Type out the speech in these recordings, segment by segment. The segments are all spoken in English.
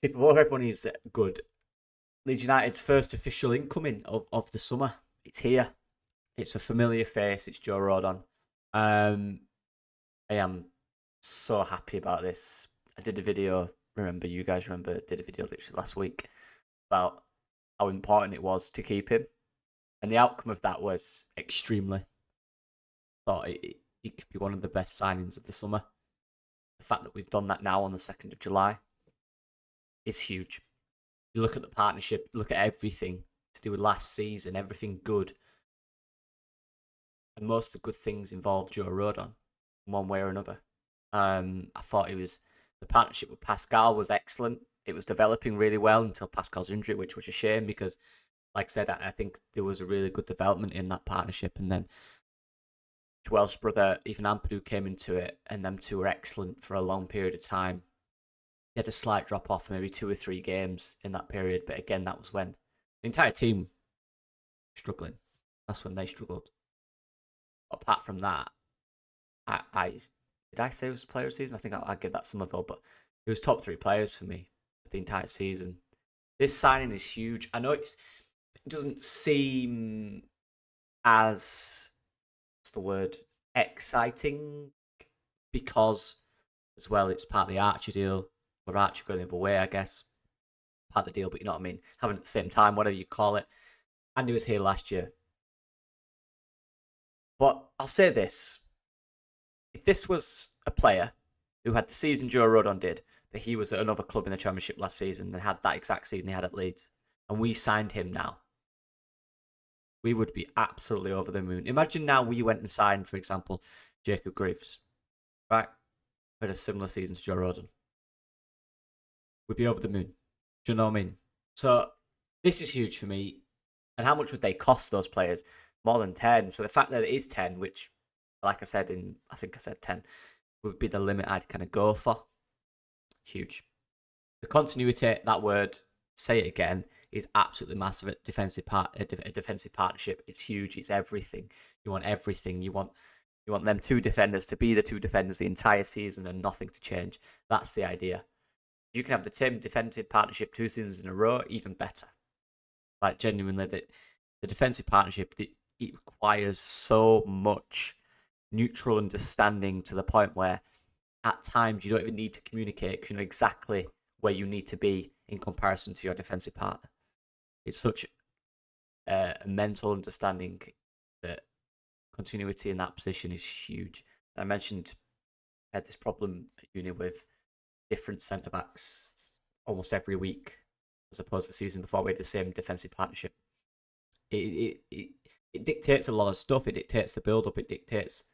Before everybody's good, Leeds United's first official incoming of the summer. It's here. It's a familiar face. It's Joe Rodon. Um, I am so happy about this. I did a video. Remember, you guys remember? Did a video literally last week about how important it was to keep him, and the outcome of that was extremely. Thought it could be one of the best signings of the summer. The fact that we've done that now on the 2nd of July is huge. You look at the partnership, look at everything to do with last season, everything good. And most of the good things involve Joe Rodon in one way or another. I thought the partnership with Pascal was excellent. It was developing really well until Pascal's injury, which was a shame because, like I said, I think there was a really good development in that partnership. And then Welsh brother, Ethan Ampadu came into it, and them two were excellent for a long period of time. He had a slight drop off for maybe 2 or 3 games in that period, but again, that was when the entire team was struggling. That's when they struggled. Apart from that, I did I say it was player of the season? I think I'd give that Somerville, but it was top 3 players for me the entire season. This signing is huge. I know it doesn't seem as, what's the word, exciting because, as well, it's part of the Archer deal. Or Archer going the other way, I guess. Part of the deal, but you know what I mean. Having at the same time, whatever you call it. Andy was here last year. But I'll say this. If this was a player who had the season Joe Rodon did, but he was at another club in the Championship last season and had that exact season he had at Leeds, and we signed him now, we would be absolutely over the moon. Imagine now we went and signed, for example, Jacob Greaves, right? Had a similar season to Joe Rodon. We'd be over the moon. Do you know what I mean? So this is huge for me. And how much would they cost those players? More than 10. So the fact that it is 10, which, like I said, I think I said 10, would be the limit I'd kind of go for. Huge. The continuity, that word, say it again, is absolutely massive at defensive partnership. It's huge. It's everything. You want everything. You want them 2 defenders to be the 2 defenders the entire season and nothing to change. That's the idea. You can have the same defensive partnership 2 seasons in a row, even better. Like, genuinely, the defensive partnership, it requires so much neutral understanding to the point where at times you don't even need to communicate because you know exactly where you need to be in comparison to your defensive partner. It's such a mental understanding that continuity in that position is huge. I mentioned I had this problem at uni with different centre-backs almost every week, as opposed to the season before we had the same defensive partnership. It dictates a lot of stuff. It dictates the build-up. It dictates,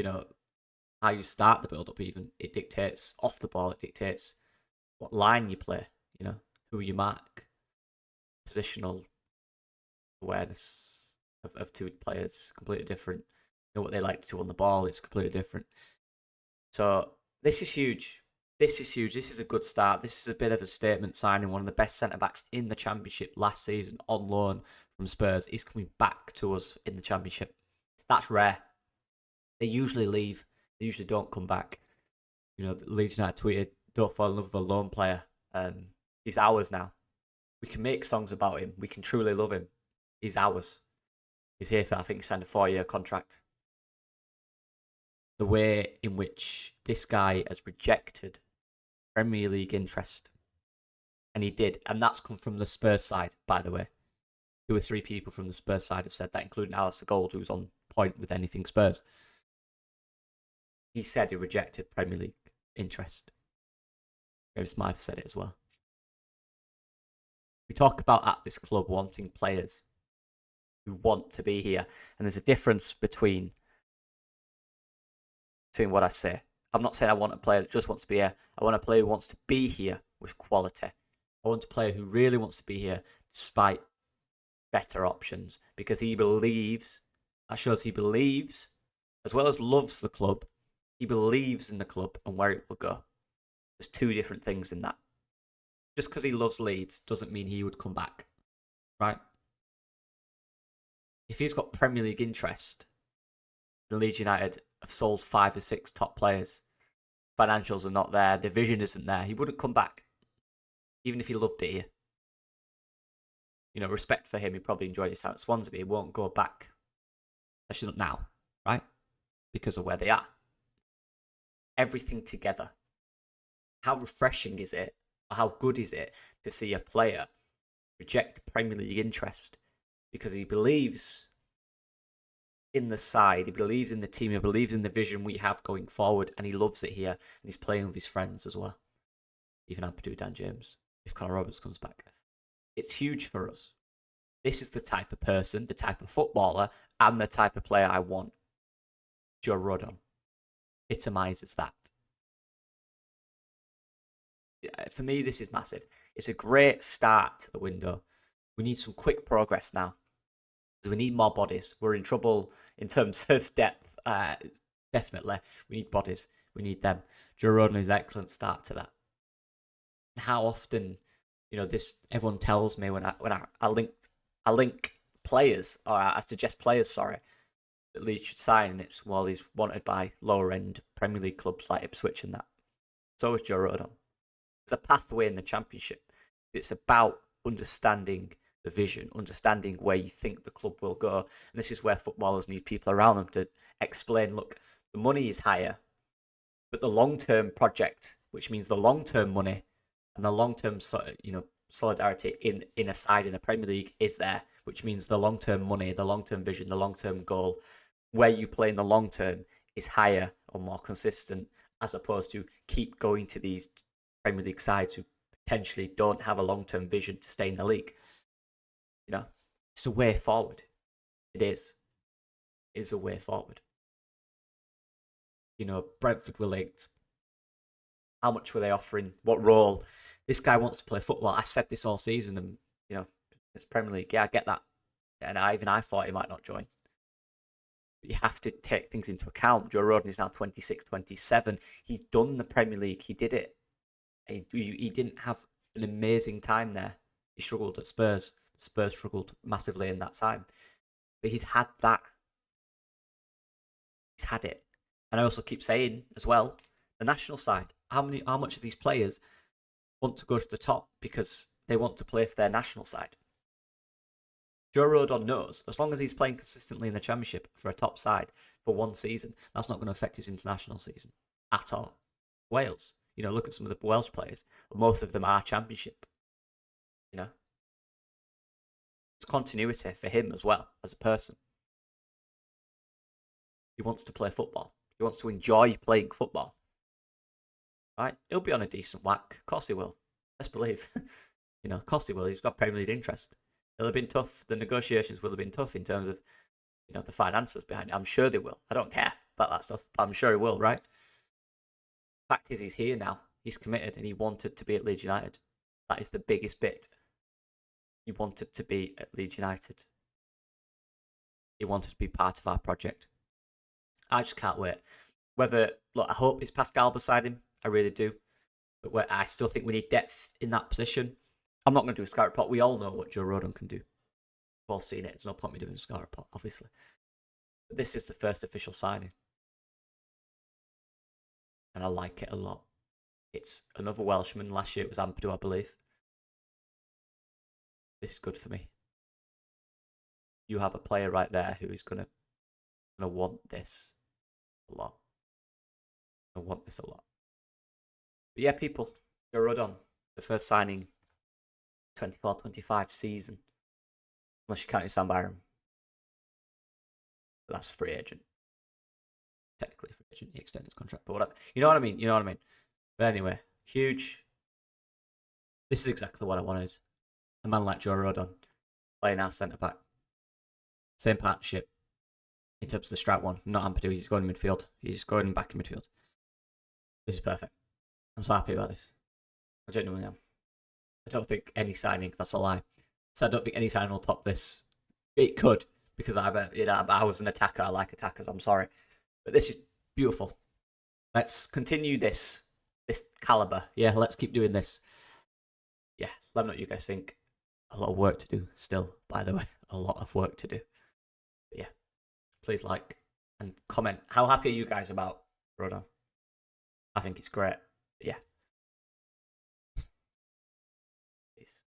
how you start the build-up even. It dictates off the ball. It dictates what line you play, who you mark. Positional awareness of 2 players, completely different. What they like to do on the ball, it's completely different. So this is huge. This is huge. This is a good start. This is a bit of a statement signing. One of the best centre-backs in the Championship last season on loan from Spurs is coming back to us in the Championship. That's rare. They usually leave. They usually don't come back. Leeds United tweeted, "Don't fall in love with a loan player. He's ours now. We can make songs about him. We can truly love him. He's ours. He's here for, I think he signed a 4-year contract." The way in which this guy has rejected Premier League interest. And he did. And that's come from the Spurs side, by the way. 2 or 3 people from the Spurs side have said that, including Alistair Gold, who's on point with anything Spurs. He said he rejected Premier League interest. James Smythe said it as well. We talk about at this club wanting players who want to be here. And there's a difference between what I say. I'm not saying I want a player that just wants to be here. I want a player who wants to be here with quality. I want a player who really wants to be here despite better options because he believes, that shows he believes, as well as loves the club, he believes in the club and where it will go. There's 2 different things in that. Just because he loves Leeds doesn't mean he would come back, right? If he's got Premier League interest, and Leeds United have sold 5 or 6 top players, financials are not there, the vision isn't there, he wouldn't come back. even if he loved it here. You know, respect for him. He probably enjoyed his time at Swansea, but he won't go back. Especially not now, right? Because of where they are. Everything together. How refreshing is it, or how good is it to see a player reject Premier League interest because he believes in the side, he believes in the team, he believes in the vision we have going forward, and he loves it here, and he's playing with his friends as well. Even Ampadu, Dan James, if Conor Roberts comes back. It's huge for us. This is the type of person, the type of footballer, and the type of player I want. Joe Rodon epitomizes that. For me, this is massive. It's a great start to the window. We need some quick progress now. Because we need more bodies. We're in trouble in terms of depth. Definitely. We need bodies. We need them. Joe Rodon is an excellent start to that. How often, you know, this everyone tells me when I link players, or I suggest players, sorry, that Leeds should sign, and it's, well, he's wanted by lower end Premier League clubs like Ipswich and that. So is Joe Rodon. There's a pathway in the Championship. It's about understanding the vision, understanding where you think the club will go. And this is where footballers need people around them to explain, look, the money is higher, but the long-term project, which means the long-term money and the long-term, you know, solidarity in a side in the Premier League is there, which means the long-term money, the long-term vision, the long-term goal, where you play in the long term is higher or more consistent, as opposed to keep going to these Premier League sides who potentially don't have a long-term vision to stay in the league. You know, it's a way forward. It is. It's a way forward. You know, Brentford were linked. How much were they offering? What role? This guy wants to play football. I said this all season, and, you know, it's Premier League. Yeah, I get that. And I thought he might not join. But you have to take things into account. Joe Rodon is now 26, 27. He's done the Premier League. He did it. He didn't have an amazing time there. He struggled at Spurs. Spurs struggled massively in that time. But he's had that. He's had it. And I also keep saying as well, the national side, how much of these players want to go to the top because they want to play for their national side? Joe Rodon knows, as long as he's playing consistently in the Championship for a top side for one season, that's not going to affect his international season at all. Wales, you know, look at some of the Welsh players. Most of them are Championship. You know, it's continuity for him as well as a person. He wants to play football. He wants to enjoy playing football. Right? He'll be on a decent whack. Of course he will. Let's believe. You know, of course he will. He's got Premier League interest. It'll have been tough. The negotiations will have been tough in terms of, you know, the finances behind it. I'm sure they will. I don't care about that stuff, but I'm sure he will, right? Fact is, he's here now. He's committed, and he wanted to be at Leeds United. That is the biggest bit. He wanted to be at Leeds United. He wanted to be part of our project. I just can't wait. Look, I hope it's Pascal beside him. I really do. But I still think we need depth in that position. I'm not going to do a scout report. We all know what Joe Rodon can do. We've all seen it. There's no point me doing a scout report, obviously. But this is the first official signing. And I like it a lot. It's another Welshman. Last year it was Ampadu, I believe. This is good for me. You have a player right there who is going to want this a lot. I want this a lot. But yeah, people, Joe Rodon, the first signing, 24-25 season. Unless you count your Sam Byram. But that's a free agent. Technically a free agent. He extended his contract, but whatever. You know what I mean? You know what I mean? But anyway, huge. This is exactly what I wanted. A man like Joe Rodon playing our centre-back. Same partnership in terms of the strike one. Not Ampadu, he's going in midfield. He's going back in midfield. This is perfect. I'm so happy about this. I genuinely am. I don't think any signing, that's a lie. So I don't think any signing will top this. It could, because I was an attacker. I like attackers, I'm sorry. But this is beautiful. Let's continue this caliber. Yeah, let's keep doing this. Yeah, let me know what you guys think. A lot of work to do still, by the way. A lot of work to do. But yeah, please like and comment. How happy are you guys about Rodon? I think it's great. But yeah. Peace.